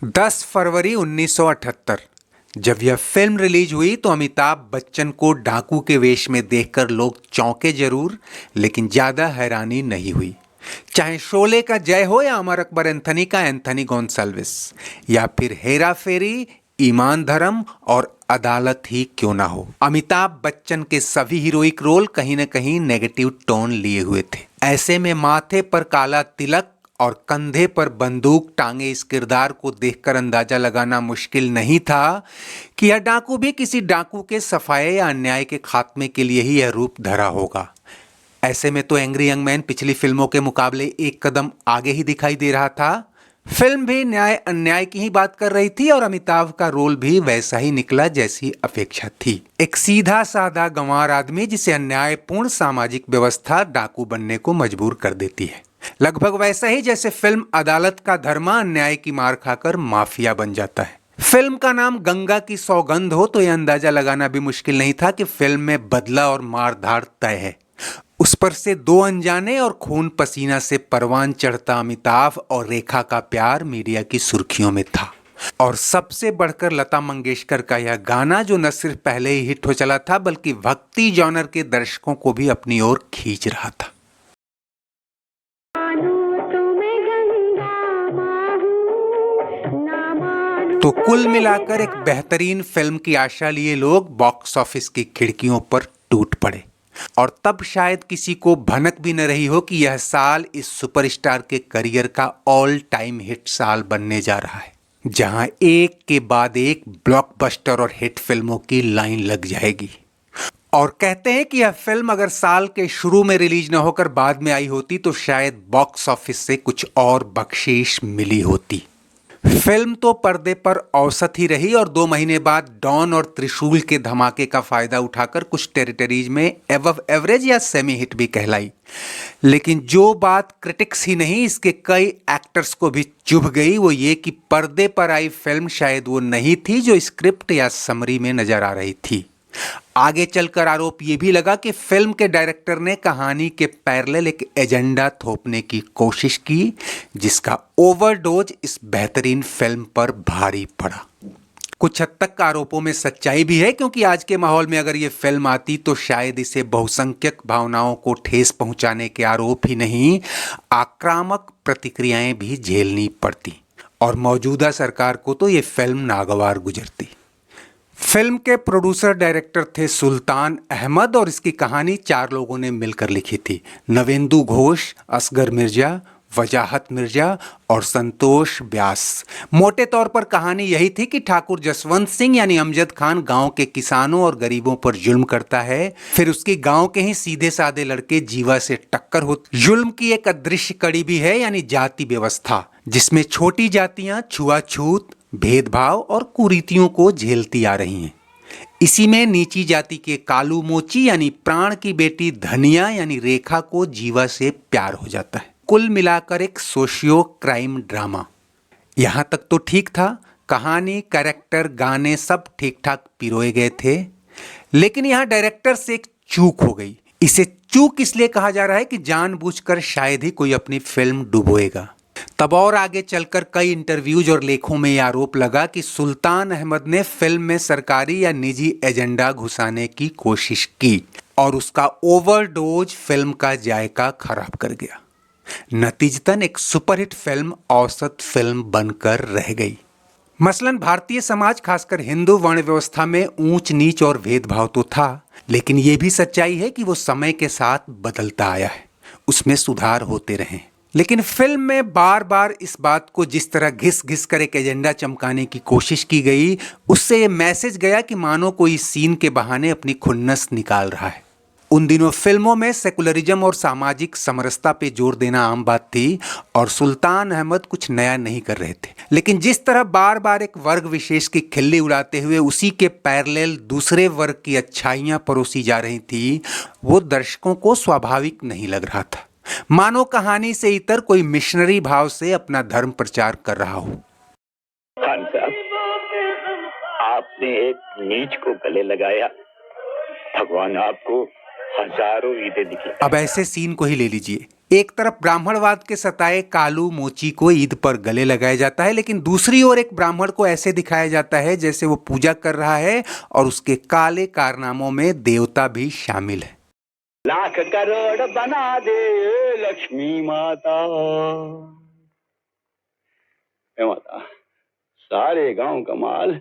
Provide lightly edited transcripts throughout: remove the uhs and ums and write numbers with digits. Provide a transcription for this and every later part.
10 फरवरी 1978 जब यह film release हुई तो अमिताभ बच्चन को डाकू के वेश में देखकर लोग चौंके जरूर, लेकिन ज्यादा हैरानी नहीं हुई। चाहे शोले का जय हो या अमर अकबर एंथनी का एंथनी गोन्साल्विस, या फिर हेरा फेरी, ईमान धर्म और अदालत ही क्यों ना हो, अमिताभ बच्चन के सभी हीरोइक रोल कहीं न कहीं नेगेटिव टोन लिए हुए थे। ऐसे में माथे पर काला तिलक और कंधे पर बंदूक टांगे इस किरदार को देखकर अंदाजा लगाना मुश्किल नहीं था कि यह डाकू भी किसी डाकू के सफाये या अन्याय के खात्मे के लिए ही यह रूप धरा होगा। ऐसे में तो एंग्री यंग मैन पिछली फिल्मों के मुकाबले एक कदम आगे ही दिखाई दे रहा था। फिल्म भी न्याय अन्याय की ही बात कर रही थी और अमिताभ का रोल भी वैसा ही निकला जैसी अपेक्षा थी। एक सीधा साधा गंवार आदमी जिसे अन्यायपूर्ण सामाजिक व्यवस्था डाकू बनने को मजबूर कर देती है। लगभग वैसा ही जैसे फिल्म अदालत का धर्मा अन्याय की मार खाकर माफिया बन जाता है। फिल्म का नाम गंगा की सौगंध हो तो यह अंदाजा लगाना भी मुश्किल नहीं था कि फिल्म में बदला और मारधाड़ तय है। उस पर से दो अनजाने और खून पसीना से परवान चढ़ता अमिताभ और रेखा का प्यार मीडिया की सुर्खियों में था। और सबसे बढ़कर लता मंगेशकर का यह गाना, जो न सिर्फ पहले ही हिट हो चला था बल्कि भक्ति जॉनर के दर्शकों को भी अपनी ओर खींच रहा था। तो कुल मिलाकर एक बेहतरीन फिल्म की आशा लिए लोग बॉक्स ऑफिस की खिड़कियों पर टूट पड़े। और तब शायद किसी को भनक भी न रही हो कि यह साल इस सुपरस्टार के करियर का ऑल टाइम हिट साल बनने जा रहा है, जहां एक के बाद एक ब्लॉकबस्टर और हिट फिल्मों की लाइन लग जाएगी। और कहते हैं कि यह फिल्म अगर साल के शुरू में रिलीज न होकर बाद में आई होती तो शायद बॉक्स ऑफिस से कुछ और बख्शीश मिली होती। फिल्म तो पर्दे पर औसत ही रही और 2 महीने बाद डॉन और त्रिशूल के धमाके का फायदा उठाकर कुछ टेरिटरीज में एवव एवरेज या सेमी हिट भी कहलाई। लेकिन जो बात क्रिटिक्स ही नहीं, इसके कई एक्टर्स को भी चुभ गई, वो ये कि पर्दे पर आई फिल्म शायद वो नहीं थी जो स्क्रिप्ट या समरी में नजर आ रही थी। आगे चलकर आरोप ये भी लगा कि फिल्म के डायरेक्टर ने कहानी के पैरेलल एक एजेंडा थोपने की कोशिश की, जिसका ओवरडोज इस बेहतरीन फिल्म पर भारी पड़ा। कुछ हद तक आरोपों में सच्चाई भी है, क्योंकि आज के माहौल में अगर ये फिल्म आती तो शायद इसे बहुसंख्यक भावनाओं को ठेस पहुंचाने के आरोप ही नहीं, आक्रामक प्रतिक्रियाएं भी झेलनी पड़ती और मौजूदा सरकार को तो ये फिल्म नागवार गुजरती। फिल्म के प्रोड्यूसर डायरेक्टर थे सुल्तान अहमद और इसकी कहानी 4 लोगों ने मिलकर लिखी थी। नवेंदु घोष, असगर मिर्जा, वजाहत मिर्जा और संतोष व्यास। मोटे तौर पर कहानी यही थी कि ठाकुर जसवंत सिंह यानी अमजद खान गांव के किसानों और गरीबों पर जुल्म करता है। फिर उसके गांव के ही सीधे साधे लड़के जीवा से टक्कर होती। जुल्म की एक अदृश्य कड़ी भी है, यानी जाति व्यवस्था, जिसमें छोटी जातियां छुआछूत, भेदभाव और कुरीतियों को झेलती आ रही हैं। इसी में नीची जाति के कालू मोची यानी प्राण की बेटी धनिया यानी रेखा को जीवा से प्यार हो जाता है। कुल मिलाकर एक सोशियो क्राइम ड्रामा। यहां तक तो ठीक था, कहानी, कैरेक्टर, गाने सब ठीक ठाक पिरोए गए थे। लेकिन यहां डायरेक्टर से एक चूक हो गई। इसे चूक इसलिए कहा जा रहा है कि जानबूझकर शायद ही कोई अपनी फिल्म डुबोएगा। तब और आगे चलकर कई इंटरव्यूज और लेखों में यह आरोप लगा कि सुल्तान अहमद ने फिल्म में सरकारी या निजी एजेंडा घुसाने की कोशिश की और उसका ओवरडोज फिल्म का जायका खराब कर गया। नतीजतन एक सुपरहिट फिल्म औसत फिल्म बनकर रह गई। मसलन भारतीय समाज, खासकर हिंदू वर्ण व्यवस्था में ऊंच नीच और भेदभाव तो था, लेकिन यह भी सच्चाई है कि वो समय के साथ बदलता आया है, उसमें सुधार होते रहे। लेकिन फिल्म में बार बार इस बात को जिस तरह घिस घिस कर एक एजेंडा चमकाने की कोशिश की गई, उससे ये मैसेज गया कि मानो कोई सीन के बहाने अपनी खुन्नस निकाल रहा है। उन दिनों फिल्मों में सेकुलरिज्म और सामाजिक समरसता पे जोर देना आम बात थी और सुल्तान अहमद कुछ नया नहीं कर रहे थे। लेकिन जिस तरह बार बार एक वर्ग विशेष की खिल्ली उड़ाते हुए उसी के पैरेलल दूसरे वर्ग की अच्छाइयां परोसी जा रही थी, वो दर्शकों को स्वाभाविक नहीं लग रहा था। मानो कहानी से इतर कोई मिशनरी भाव से अपना धर्म प्रचार कर रहा हो। खान साहब, आपने एक नीच को गले लगाया, भगवान आपको हजारों ईदे दिखलाए। अब ऐसे सीन को ही ले लीजिए। एक तरफ ब्राह्मणवाद के सताए कालू मोची को ईद पर गले लगाया जाता है, लेकिन दूसरी ओर एक ब्राह्मण को ऐसे दिखाया जाता है जैसे वो पूजा कर रहा है और उसके काले कारनामों में देवता भी शामिल है। लाख करोड़ बना दे लक्ष्मी माता। हे माता, सारे गांव का माल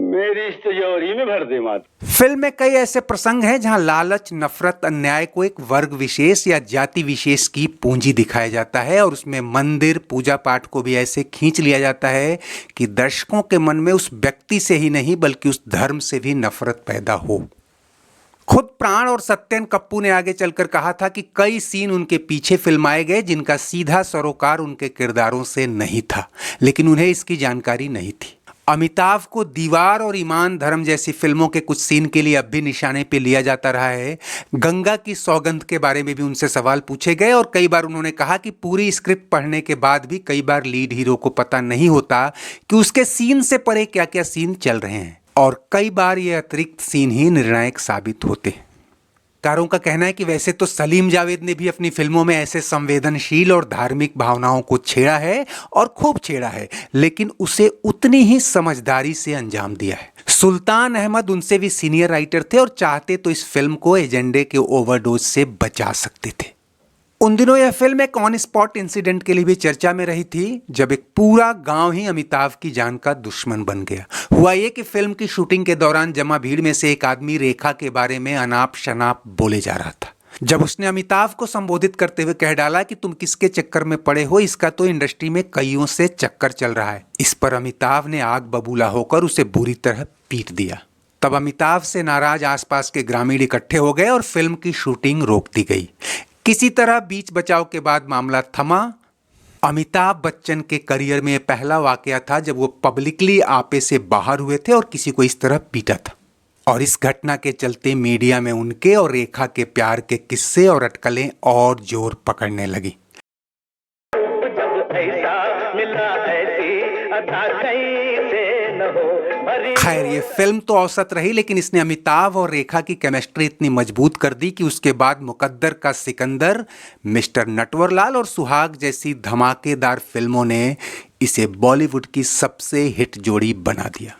मेरी इस तिजोरी में भर दे माता। फिल्म में कई ऐसे प्रसंग हैं जहां लालच, नफरत, अन्याय को एक वर्ग विशेष या जाति विशेष की पूंजी दिखाया जाता है और उसमें मंदिर, पूजा पाठ को भी ऐसे खींच लिया जाता है कि दर्शकों के मन में उस व्यक्ति से ही नहीं बल्कि उस धर्म से भी नफरत पैदा हो। खुद प्राण और सत्यन कप्पू ने आगे चलकर कहा था कि कई सीन उनके पीछे फिल्माए गए जिनका सीधा सरोकार उनके किरदारों से नहीं था, लेकिन उन्हें इसकी जानकारी नहीं थी। अमिताभ को दीवार और ईमान धर्म जैसी फिल्मों के कुछ सीन के लिए अब भी निशाने पे लिया जाता रहा है। गंगा की सौगंध के बारे में भी उनसे सवाल पूछे गए और कई बार उन्होंने कहा कि पूरी स्क्रिप्ट पढ़ने के बाद भी कई बार लीड हीरो को पता नहीं होता कि उसके सीन से परे क्या क्या सीन चल रहे हैं और कई बार ये अतिरिक्त सीन ही निर्णायक साबित होते हैं। कारों का कहना है कि वैसे तो सलीम जावेद ने भी अपनी फिल्मों में ऐसे संवेदनशील और धार्मिक भावनाओं को छेड़ा है और खूब छेड़ा है, लेकिन उसे उतनी ही समझदारी से अंजाम दिया है। सुल्तान अहमद उनसे भी सीनियर राइटर थे और चाहते तो इस फिल्म को एजेंडे के ओवरडोज से बचा सकते थे। उन दिनों यह फिल्म एक ऑन स्पॉट इंसिडेंट के लिए भी चर्चा में रही थी, जब एक पूरा गांव ही अमिताभ की जान का दुश्मन बन गया। हुआ ये कि फिल्म की शूटिंग के दौरान जमा भीड़ में से एक आदमी रेखा के बारे में अनाप शनाप बोले जा रहा था। जब उसने अमिताभ को संबोधित करते हुए कह डाला कि तुम किसके चक्कर में पड़े हो, इसका तो इंडस्ट्री में कईयों से चक्कर चल रहा है। इस पर अमिताभ ने आग बबूला होकर उसे बुरी तरह पीट दिया। तब अमिताभ से नाराज आसपास के ग्रामीण इकट्ठे हो गए और फिल्म की शूटिंग रोक दी गई। किसी तरह बीच बचाव के बाद मामला थमा। अमिताभ बच्चन के करियर में पहला वाकया था जब वो पब्लिकली आपे से बाहर हुए थे और किसी को इस तरह पीटा था। और इस घटना के चलते मीडिया में उनके और रेखा के प्यार के किस्से और अटकलें और जोर पकड़ने लगी। खैर, ये फिल्म तो औसत रही, लेकिन इसने अमिताभ और रेखा की केमिस्ट्री इतनी मजबूत कर दी कि उसके बाद मुकद्दर का सिकंदर, मिस्टर नटवरलाल और सुहाग जैसी धमाकेदार फिल्मों ने इसे बॉलीवुड की सबसे हिट जोड़ी बना दिया।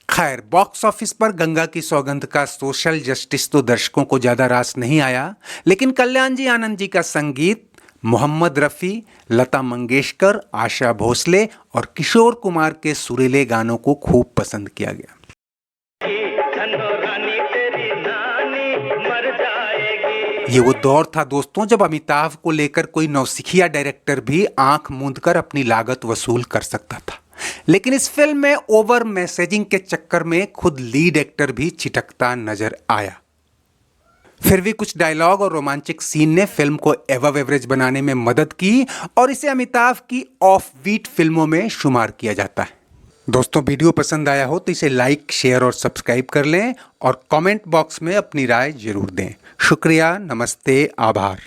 खैर, बॉक्स ऑफिस पर गंगा की सौगंध का सोशल जस्टिस तो दर्शकों को ज्यादा रास नहीं आया, लेकिन कल्याण जी आनंद जी का संगीत मोहम्मद रफ़ी, लता मंगेशकर, आशा भोसले और किशोर कुमार के सुरीले गानों को खूब पसंद किया गया। ये वो दौर था दोस्तों जब अमिताभ को लेकर कोई नौसिखिया डायरेक्टर भी आंख मूंदकर अपनी लागत वसूल कर सकता था, लेकिन इस फिल्म में ओवर मैसेजिंग के चक्कर में खुद लीड एक्टर भी छिटकता नजर आया। फिर भी कुछ डायलॉग और रोमांटिक सीन ने फिल्म को एवव एवरेज बनाने में मदद की और इसे अमिताभ की ऑफ बीट फिल्मों में शुमार किया जाता है। दोस्तों, वीडियो पसंद आया हो तो इसे लाइक, शेयर और सब्सक्राइब कर लें और कमेंट बॉक्स में अपनी राय जरूर दें। शुक्रिया, नमस्ते, आभार।